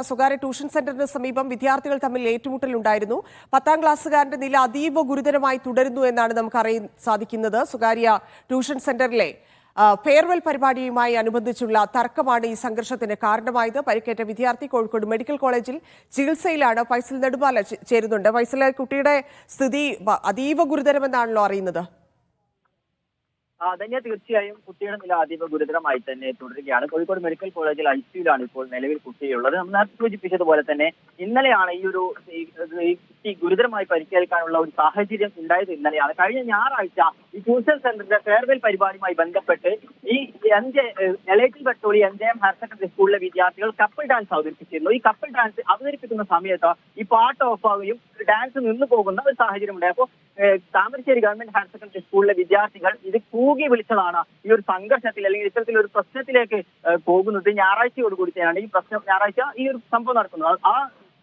സ്വകാര്യ ട്യൂഷൻ സെന്ററിന് സമീപം വിദ്യാർത്ഥികൾ തമ്മിൽ ഏറ്റുമുട്ടലുണ്ടായിരുന്നു. 10ാം ക്ലാസ്സുകാരന്റെ നില അതീവ ഗുരുതരമായി തുടരുന്നു എന്നാണ് നമുക്ക് അറിയാൻ സാധിക്കുന്നത്. സ്വകാര്യ ട്യൂഷൻ സെന്ററിലെ ഫെയർവെൽ പരിപാടിയുമായി അനുബന്ധിച്ചുള്ള തർക്കമാണ് ഈ സംഘർഷത്തിന് കാരണമായത്. പരിക്കേറ്റ വിദ്യാർത്ഥി കോഴിക്കോട് മെഡിക്കൽ കോളേജിൽ ചികിത്സയിലാണ്. ഫൈസൽ നെടുമാല ചേരുന്നുണ്ട്. ഫൈസൽ, കുട്ടിയുടെ സ്ഥിതി അതീവ ഗുരുതരമെന്നാണല്ലോ അറിയുന്നത്. തന്നെ തീർച്ചയായും കുട്ടിയുടെ നില അതീവ ഗുരുതരമായി തന്നെ തുടരുകയാണ്. കോഴിക്കോട് മെഡിക്കൽ കോളേജിൽ ഐസിയുലാണ് ഇപ്പോൾ നിലവിൽ കുട്ടിയുള്ളത്. നമ്മൾ നേരത്തെ സൂചിപ്പിച്ചതുപോലെ തന്നെ ഇന്നലെയാണ് ഈ കുട്ടി ഗുരുതരമായി പരിക്കേൽക്കാനുള്ള ഒരു സാഹചര്യം ഉണ്ടായത്. ഇന്നലെയാണ്. കഴിഞ്ഞ ഞായറാഴ്ച ഈ ട്യൂഷൻ സെന്ററിന്റെ ഫെയർവെൽ പരിപാടിയുമായി ബന്ധപ്പെട്ട് ഈ എലൈറ്റിൽ ബട്ടോളി NJM ഹയർ സെക്കൻഡറി സ്കൂളിലെ വിദ്യാർത്ഥികൾ കപ്പിൾ ഡാൻസ് അവതരിപ്പിച്ചിരുന്നു. ഈ കപ്പിൾ ഡാൻസ് അവതരിപ്പിക്കുന്ന സമയത്ത് ഈ പാട്ട് ഓഫാവുകയും ഡാൻസ് നിന്നു പോകുന്ന ഒരു സാഹചര്യം ഉണ്ടായി. അപ്പോൾ താമരശ്ശേരി ഗവൺമെന്റ് ഹയർ സെക്കൻഡറി സ്കൂളിലെ വിദ്യാർത്ഥികൾ ഇത് കൂകി വിളിച്ചതാണ് ഈ ഒരു സംഘർഷത്തിൽ അല്ലെങ്കിൽ ഇത്തരത്തിലൊരു പ്രശ്നത്തിലേക്ക് പോകുന്നത്. ഞായറാഴ്ചയോടുകൂടി തന്നെയാണ് ഈ പ്രശ്നം, ഞായറാഴ്ച ഈ ഒരു സംഭവം നടക്കുന്നത്. ആ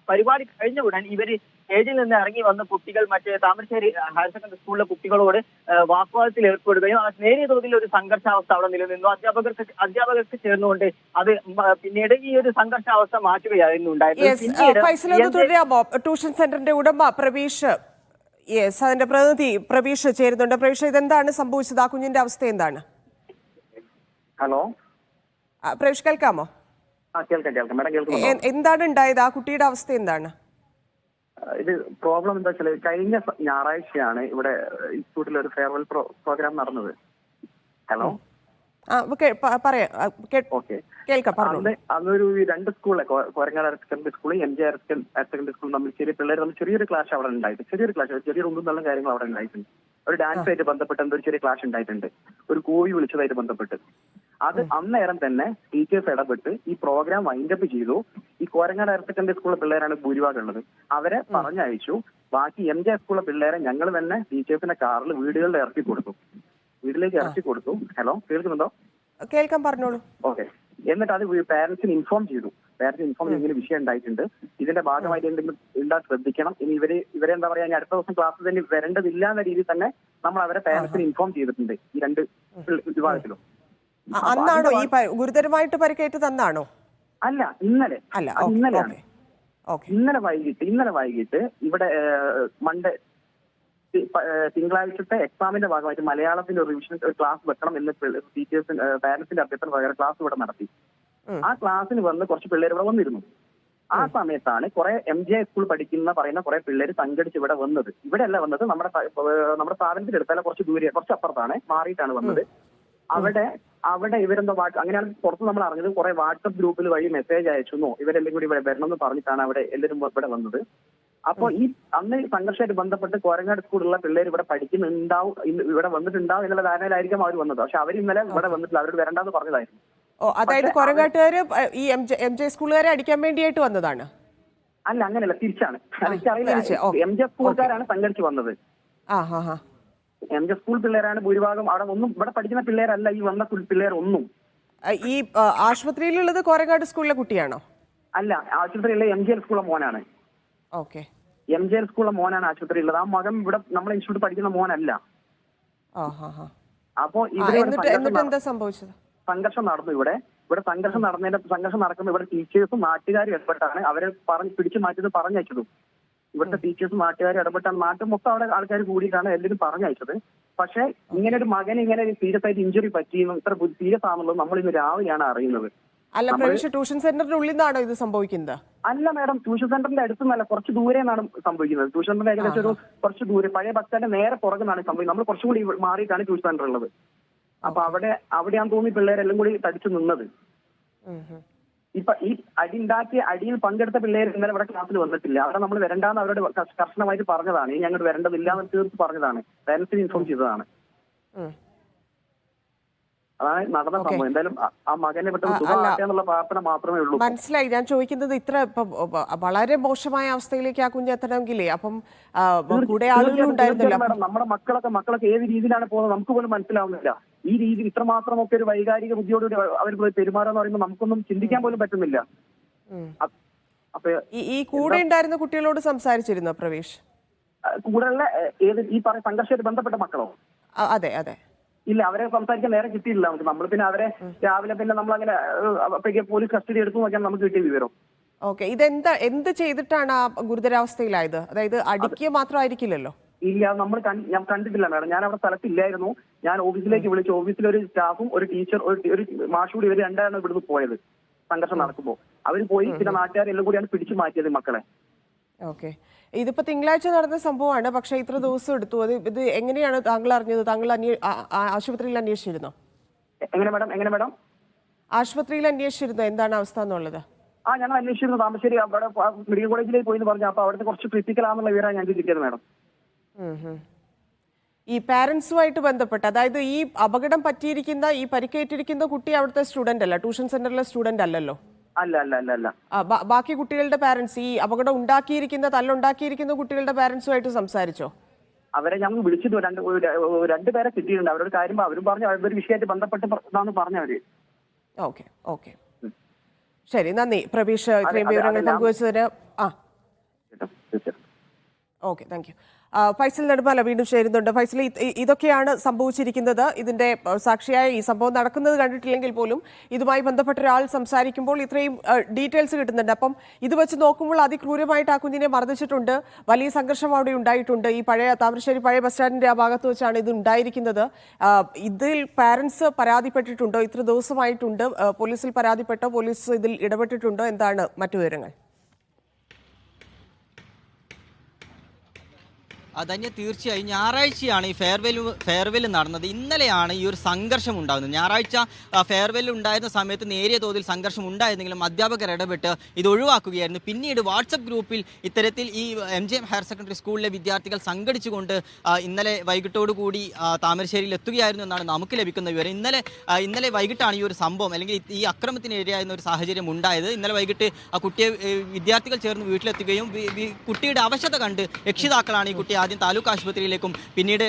പരിപാടി കഴിഞ്ഞ ഉടൻ ഇവര് സ്റ്റേജിൽ നിന്ന് ഇറങ്ങി വന്ന കുട്ടികൾ മറ്റേ താമരശ്ശേരി ഹയർ സെക്കൻഡറി സ്കൂളിലെ കുട്ടികളോട് വാഗ്വാദത്തിൽ ഏർപ്പെടുകയും നേരിയ തോതിൽ ഒരു സംഘർഷാവസ്ഥ അവിടെ നിലനിന്നു. അധ്യാപകർക്ക് ചേർന്നുകൊണ്ട് അത് പിന്നീട് ഈ ഒരു സംഘർഷാവസ്ഥ മാറ്റുകയായിരുന്നു ഉണ്ടായിരുന്നത്. ട്യൂഷൻ സെന്ററിന്റെ ഉടമ പ്രവീഷ്, അതിന്റെ പ്രതിനിധി പ്രവീഷ് ചേരുന്നുണ്ട്. പ്രവീഷ്, ഇതെന്താണ് സംഭവിച്ചത്? ആ കുഞ്ഞിന്റെ അവസ്ഥ എന്താണ്? ഹലോ പ്രവീഷ്, കേൾക്കാമോ? എന്താണ് ഉണ്ടായത്? ആ കുട്ടിയുടെ അവസ്ഥ എന്താണ്? ഇത് പ്രോബ്ലം എന്താ വെച്ചാൽ കഴിഞ്ഞ ഞായറാഴ്ചയാണ് ഇവിടെ ഇൻസ്റ്റിറ്റ്യൂട്ടിൽ ഒരു ഫെയർവെൽ പ്രോഗ്രാം നടന്നത്. ഹലോ അന്നൊരു രണ്ട് സ്കൂളിലെ കോരങ്ങാട് ഹയർ സെക്കൻഡറി സ്കൂളും MJ ഹയർ സെക്കൻഡറി സ്കൂളും തമ്മിൽ ചെറിയൊരു ക്ലാഷ് അവിടെ ഉണ്ടായിട്ടുണ്ട്. ചെറിയൊരു ഒന്നും നല്ല കാര്യങ്ങൾ അവിടെ ഉണ്ടായിട്ടുണ്ട്. ഒരു ഡാൻസ് ആയിട്ട് ബന്ധപ്പെട്ട് എന്തോ ചെറിയ ക്ലാഷ് ഉണ്ടായിട്ടുണ്ട്. ഒരു കോഴി വിളിച്ചതായിട്ട് ബന്ധപ്പെട്ട് അത് അന്നേരം തന്നെ ടീച്ചേഴ്സ് ഇടപെട്ട് ഈ പ്രോഗ്രാം വൈൻഡപ്പ് ചെയ്തു. ഈ കോരങ്ങാട് ഹയർ സെക്കൻഡറി സ്കൂളിലെ പിള്ളേരാണ് ഭൂരിഭാഗം ഉള്ളത്. അവരെ പറഞ്ഞയച്ചു. ബാക്കി MJ സ്കൂളിലെ പിള്ളേരെ ഞങ്ങൾ തന്നെ ടീച്ചേഴ്സിന്റെ കാറിൽ വീടുകളിൽ ഇറക്കി കൊടുത്തു. ഹലോ, കേൾക്കുന്നുണ്ടോ? കേൾക്കാൻ, പറഞ്ഞോളൂ. ഓക്കെ. എന്നിട്ട് അത് പാരന്റ്സിന് ഇൻഫോം ചെയ്തു. ഇങ്ങനെ വിഷയം ഉണ്ടായിട്ടുണ്ട്, ഇതിന്റെ ഭാഗമായിട്ട് എന്തെങ്കിലും ഉണ്ടാ ശ്രദ്ധിക്കണം, ഇനി ഇവരെ എന്താ പറയാ, അടുത്ത ദിവസം ക്ലാസ് തന്നെ വരേണ്ടതില്ല എന്ന രീതിയിൽ തന്നെ നമ്മൾ അവരെ പാരന്റ്സിന് ഇൻഫോം ചെയ്തിട്ടുണ്ട് ഈ രണ്ട് വിഭാഗത്തിലും. അന്നാണോ ഈ ഗുരുതരമായിട്ട് പരിക്കേറ്റത്? അന്നാണോ? അല്ല, ഇന്നലെയാണ്. ഇന്നലെ വൈകിട്ട് ഇവിടെ തിങ്കളാഴ്ചത്തെ എക്സാമിന്റെ ഭാഗമായിട്ട് മലയാളത്തിന്റെ ഒരു റിവിഷൻ ക്ലാസ് വെക്കണം എന്ന് പാരന്റ്സിന്റെ അഭ്യർത്ഥന പ്രകാരം ക്ലാസ് ഇവിടെ നടത്തി. ആ ക്ലാസ്സിന് വന്ന് കുറച്ച് പിള്ളേർ ഇവിടെ വന്നിരുന്നു. ആ സമയത്താണ് കുറെ MJ സ്കൂൾ പറയുന്ന കുറെ പിള്ളേർ സംഘടിച്ച് ഇവിടെ വന്നത്. ഇവിടെ അല്ല വന്നത്, നമ്മുടെ സ്ഥാപനത്തിന്റെ അടുത്തല്ല, കുറച്ച് അപ്പുറത്താണ് മാറിയിട്ടാണ് വന്നത്. അവിടെ ഇവരെന്തോ അങ്ങനെയാണ് പുറത്ത് നമ്മൾ അറിഞ്ഞത്. കുറെ വാട്സപ്പ് ഗ്രൂപ്പിൽ വഴി മെസ്സേജ് അയച്ചെന്നോ ഇവരെല്ലാം കൂടി ഇവിടെ വരണം എന്ന് പറഞ്ഞിട്ടാണ് അവിടെ എല്ലാവരും ഇവിടെ വന്നത്. അപ്പൊ ഈ അന്ന് സംഘർഷമായിട്ട് ബന്ധപ്പെട്ട് കോരങ്ങാട് സ്കൂളിലുള്ള പിള്ളേർ ഇവിടെ ഇവിടെ വന്നിട്ടുണ്ടാവും എന്നുള്ള ധാരണയിലായിരിക്കും അവർ വന്നത്. പക്ഷെ അവർ ഇന്നലെ ഇവിടെ വന്നിട്ടില്ല, അവരോട് വരണ്ടെന്ന് പറഞ്ഞതായിരുന്നു. അതായത് കോരങ്ങാട്ടുകാര് ഈ MJ സ്കൂളുകാരെ അടിക്കാൻ വേണ്ടിയിട്ട് വന്നതാണ്? അല്ല, അങ്ങനെയല്ല, തിരിച്ചാണ്. എനിക്കറിയില്ല, MJ സ്കൂളുകാരാണ് സംഘടിച്ച് വന്നത്. MJ സ്കൂൾ പിള്ളേരാണ് ഭൂരിഭാഗം. ഇവിടെ പഠിക്കുന്ന പിള്ളേരല്ല ഈ വന്ന പിള്ളേർ ഒന്നും. ഈ ആശുപത്രിയിലുള്ളത് കോരങ്ങാട് സ്കൂളിലെ കുട്ടിയാണോ? അല്ല, ആശുപത്രിയിലെ MJ സ്കൂളിലെ മോനാണ്. ഓക്കെ. MJ സ്കൂളിലെ മോനാണ് ആശുപത്രി ഉള്ളത്. ആ മകൻ ഇവിടെ നമ്മളെ ഇൻസ്റ്റിറ്റ്യൂട്ട് പഠിക്കുന്ന മോനല്ല. അപ്പോ എന്താ സംഭവിച്ചത്? സംഘർഷം നടന്നു. ഇവിടെ സംഘർഷം നടക്കുമ്പോൾ ഇവിടെ ടീച്ചേഴ്സും നാട്ടുകാരും ഇടപെട്ടാണ് അവരെ പിടിച്ചു മാറ്റിയത്, പറഞ്ഞയച്ചതും. ഇവിടുത്തെ ടീച്ചേഴ്സും നാട്ടുകാരും ഇടപെട്ടാണ്. നാട്ടിൽ മൊത്തം അവിടെ ആൾക്കാർ കൂടിയിട്ടാണ് എല്ലാവരും പറഞ്ഞയച്ചത്. പക്ഷെ ഇങ്ങനെ ഒരു മകന് ഇങ്ങനെ സീരിയസ് ആയിട്ട് ഇഞ്ചുറി പറ്റിയെന്നും ഇത്ര സീരിയസ് ആണെന്നുള്ളത് നമ്മൾ ഇന്ന് രാവിലെയാണ് അറിയുന്നത്. അല്ല, ട്യൂഷൻ സെന്ററിന്റെ ഉള്ളിൽ നിന്നാണോ ഇത് സംഭവിക്കുന്നത്? അല്ല മാഡം, ട്യൂഷൻ സെന്ററിന്റെ അടുത്തുനിന്നല്ല, കുറച്ച് ദൂരെ നിന്നാണ് സംഭവിക്കുന്നത്. ട്യൂഷൻ സെന്ററിന്റെ ഏകദേശം ഒരു കുറച്ച് ദൂരെ, പഴയ ബസ് സ്റ്റാൻഡിന്റെ നേരെ പുറകുന്നാണ് സംഭവിക്കുന്നത്. നമ്മൾ കുറച്ചും കൂടി മാറിയിട്ടാണ് ട്യൂഷൻ സെന്റർ ഉള്ളത്. അപ്പൊ അവിടെയാന്ന് തോന്നി പിള്ളേരെല്ലാം കൂടി തടിച്ചു നിന്നത്. ഇപ്പൊ ഈ അടിയിൽ പങ്കെടുത്ത പിള്ളേർ ഇന്നലെ ഇവിടെ ക്ലാസ്സിൽ വന്നിട്ടില്ല. അവിടെ നമ്മൾ വരണ്ടാന്ന് അവരോട് കർശനമായിട്ട് പറഞ്ഞതാണ്. ഇനി ഞങ്ങൾ വരേണ്ടതില്ല എന്ന് തീർത്ത് പറഞ്ഞതാണ്. പാരന്റ്സിന് ഇൻഫോം ചെയ്തതാണ്. അതാണ് നടന്ന സംഭവം. എന്തായാലും ആ മകനെ പെട്ടെന്ന് പ്രാർത്ഥന മാത്രമേ ഉള്ളൂ. മനസ്സിലായി. ഞാൻ ചോദിക്കുന്നത്, ഇത്ര വളരെ മോശമായ അവസ്ഥയിലേക്ക് ആ കുഞ്ഞ് എത്തണമെങ്കിലേ അപ്പം കൂടെ ആളുകളുണ്ടായിരുന്നല്ലോ. നമ്മുടെ മക്കളൊക്കെ ഏത് രീതിയിലാണ് പോകുന്നത് നമുക്ക് പോലും മനസ്സിലാവുന്നില്ല. ഈ രീതി ഇത്രമാത്രമൊക്കെ ഒരു വൈകാരിക ബുദ്ധിയോട് അവർ പെരുമാറാന്ന് പറയുമ്പോൾ നമുക്കൊന്നും ചിന്തിക്കാൻ പോലും പറ്റുന്നില്ല. അപ്പൊ ഈ കൂടെ ഉണ്ടായിരുന്ന കുട്ടികളോട് സംസാരിച്ചിരുന്നോ പ്രവേശ്? കൂടെയുള്ള ഈ സംഘർഷമായിട്ട് ബന്ധപ്പെട്ട മക്കളോ? അതെ. ഇല്ല, അവരെ സംസാരിക്കാൻ നേരെ കിട്ടിയില്ല നമുക്ക്. നമ്മൾ പിന്നെ അവരെ രാവിലെ പിന്നെ നമ്മളങ്ങനെ പോലീസ് കസ്റ്റഡി എടുത്തു നോക്കിയാൽ നമുക്ക് കിട്ടിയ വിവരം. ഓക്കെ, എന്ത് ചെയ്തിട്ടാണ് ആ ഗുരുതരാവസ്ഥയിലായത്? അതായത് അടിക്കുക മാത്രമായിരിക്കില്ലല്ലോ. ഇല്ല, ഞാൻ കണ്ടിട്ടില്ല മാഡം. ഞാൻ അവിടെ സ്ഥലത്തില്ലായിരുന്നു. ഞാൻ ഓഫീസിലേക്ക് വിളിച്ചു. ഓഫീസിലൊരു സ്റ്റാഫും ഒരു ടീച്ചർ ഒരു മാഷ് കൂടി ഇവർ രണ്ടാണ് ഇവിടുന്ന് പോയത് സംഘർഷം നടക്കുമ്പോൾ. അവർ പോയി, പിന്നെ നാട്ടുകാരെല്ലാം കൂടിയാണ് പിടിച്ചു മാറ്റിയത് മക്കളെ. ഓക്കെ, ഇതിപ്പോ തിങ്കളാഴ്ച നടന്ന സംഭവമാണ്, പക്ഷെ ഇത്ര ദിവസം എടുത്തു. ഇത് എങ്ങനെയാണ് താങ്കൾ അറിഞ്ഞത്? താങ്കൾ ആശുപത്രിയിൽ അന്വേഷിച്ചിരുന്നോ? എങ്ങനെ മാഡം? ആശുപത്രിയിൽ അന്വേഷിച്ചിരുന്നോ എന്താണ് അവസ്ഥ എന്നുള്ളത്? ഞങ്ങൾ അന്വേഷിച്ചിരുന്നു. താമരശ്ശേരി അവിടെ മെഡിക്കൽ കോളേജിലേക്ക് പോയി എന്ന് പറഞ്ഞു. അപ്പൊ അവിടുത്തെ കുറച്ച് ക്രിട്ടിക്കലാണെന്നുള്ള വിവരമാണ് ഞങ്ങൾക്ക് കിട്ടിയത് മാഡം. ഈ പാരന്റ്സുമായിട്ട് ബന്ധപ്പെട്ട്, അതായത് ഈ അപകടം പറ്റിയിരിക്കുന്ന, ഈ പരിക്കേറ്റിരിക്കുന്ന കുട്ടി അവിടുത്തെ സ്റ്റുഡന്റ് അല്ല, ട്യൂഷൻ സെന്ററിലെ സ്റ്റുഡന്റ് അല്ലല്ലോ? അല്ല. ബാക്കി കുട്ടികളുടെ പാരന്റ്സ്, ഈ അപകടം തല്ലുണ്ടാക്കിയിരിക്കുന്ന കുട്ടികളുടെ പാരന്റ്സുമായിട്ട് സംസാരിച്ചോ? അവരെ ഞങ്ങൾ വിളിച്ചിട്ട് രണ്ടുപേരെ കിട്ടിയിട്ടുണ്ട്. അവരോട് കാര്യം അവരും പറഞ്ഞു അവരൊരു വിഷയമായിട്ട് ബന്ധപ്പെട്ട് പറഞ്ഞവര്. ഓക്കെ ശരി, നന്ദി പ്രബീഷ്, ഇത്രയും വിവരങ്ങൾ പങ്കുവച്ചതിന്. Okay, thank you. Faisal Nedumala വീണ്ടും ചേരുന്നുണ്ട്. ഫൈസൽ, ഇതൊക്കെയാണ് സംഭവിച്ചിരിക്കുന്നത്. ഇതിന്റെ സാക്ഷിയായ, ഈ സംഭവം നടക്കുന്നത് കണ്ടിട്ടില്ലെങ്കിൽ പോലും ഇതുമായി ബന്ധപ്പെട്ട ഒരാൾ സംസാരിക്കുമ്പോൾ ഇത്രയും ഡീറ്റെയിൽസ് കിട്ടുന്നുണ്ട്. അപ്പം ഇത് വെച്ച് നോക്കുമ്പോൾ അതിക്രൂരമായിട്ട് ആ കുഞ്ഞിനെ മർദ്ദിച്ചിട്ടുണ്ട്. വലിയ സംഘർഷം അവിടെ ഉണ്ടായിട്ടുണ്ട്. ഈ താമരശ്ശേരി പഴയ ബസ് സ്റ്റാൻഡിന്റെ ആ ഭാഗത്ത് വെച്ചാണ് ഇത് ഉണ്ടായിരിക്കുന്നത്. ഇതിൽ പാരന്റ്സ് പരാതിപ്പെട്ടിട്ടുണ്ടോ? ഇത്ര ദിവസമായിട്ടുണ്ട്, പോലീസിൽ പരാതിപ്പെട്ടോ? പോലീസ് ഇതിൽ ഇടപെട്ടിട്ടുണ്ടോ? എന്താണ് മറ്റു വിവരങ്ങൾ? അതന്നെ, തീർച്ചയായും ഞായറാഴ്ചയാണ് ഈ ഫെയർവെൽ നടന്നത്. ഇന്നലെയാണ് ഈ ഒരു സംഘർഷം ഉണ്ടാകുന്നത്. ഞായറാഴ്ച ഫെയർവെൽ ഉണ്ടായിരുന്ന സമയത്ത് നേരിയ തോതിൽ സംഘർഷം ഉണ്ടായിരുന്നെങ്കിലും അധ്യാപകർ ഇടപെട്ട് ഇത് ഒഴിവാക്കുകയായിരുന്നു. പിന്നീട് വാട്സപ്പ് ഗ്രൂപ്പിൽ ഇത്തരത്തിൽ ഈ MGM ഹയർ സെക്കൻഡറി സ്കൂളിലെ വിദ്യാർത്ഥികൾ സംഘടിച്ചുകൊണ്ട് ഇന്നലെ വൈകിട്ടോടുകൂടി താമരശ്ശേരിയിൽ എത്തുകയായിരുന്നു എന്നാണ് നമുക്ക് ലഭിക്കുന്ന വിവരം. ഇന്നലെ വൈകിട്ടാണ് ഈ ഒരു സംഭവം, അല്ലെങ്കിൽ ഈ അക്രമത്തിന് ഇരയായിരുന്ന ഒരു സാഹചര്യം ഉണ്ടായത്. ഇന്നലെ വൈകിട്ട് ആ കുട്ടിയെ വിദ്യാർത്ഥികൾ ചേർന്ന് വീട്ടിലെത്തുകയും കുട്ടിയുടെ അവശത കണ്ട് രക്ഷിതാക്കളാണ് ഈ കുട്ടിയെ ആദ്യം താലൂക്ക് ആശുപത്രിയിലേക്കും പിന്നീട്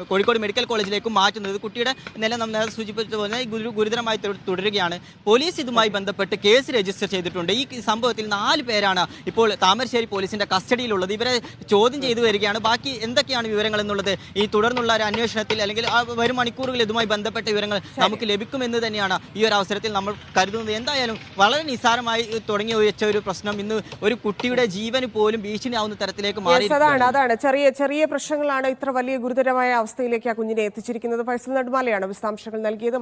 കോഴിക്കോട് മെഡിക്കൽ കോളേജിലേക്കും മാറ്റുന്നത്. കുട്ടിയുടെ നില നാം നേരത്തെ സൂചിപ്പിച്ചതുപോലെ ഗുരുതരമായി തുടരുകയാണ്. പോലീസ് ഇതുമായി ബന്ധപ്പെട്ട് കേസ് രജിസ്റ്റർ ചെയ്തിട്ടുണ്ട്. ഈ സംഭവത്തിൽ 4 പേരാണ് ഇപ്പോൾ താമരശ്ശേരി പോലീസിന്റെ കസ്റ്റഡിയിലുള്ളത്. ഇവരെ ചോദ്യം ചെയ്തു വരികയാണ്. ബാക്കി എന്തൊക്കെയാണ് വിവരങ്ങൾ എന്നുള്ളത് ഈ തുടർന്നുള്ള ഒരു അന്വേഷണത്തിൽ, അല്ലെങ്കിൽ വരും മണിക്കൂറുകളിൽ ഇതുമായി ബന്ധപ്പെട്ട വിവരങ്ങൾ നമുക്ക് ലഭിക്കുമെന്ന് തന്നെയാണ് ഈ ഒരു അവസരത്തിൽ നമ്മൾ കരുതുന്നത്. എന്തായാലും വളരെ നിസ്സാരമായി തുടങ്ങി വെച്ച ഒരു പ്രശ്നം ഇന്ന് ഒരു കുട്ടിയുടെ ജീവന് പോലും ഭീഷണിയാവുന്ന തരത്തിലേക്ക് മാറി. അതാണ് ചെറിയ പ്രശ്നങ്ങളാണ് ഇത്ര വലിയ ഗുരുതരമായ അവസ്ഥയിലേക്ക് ആ കുഞ്ഞിനെ എത്തിച്ചിരിക്കുന്നത്. ഫൈസൽ നെടുമാലയാണ് വിശദാംശങ്ങൾ നൽകിയത്.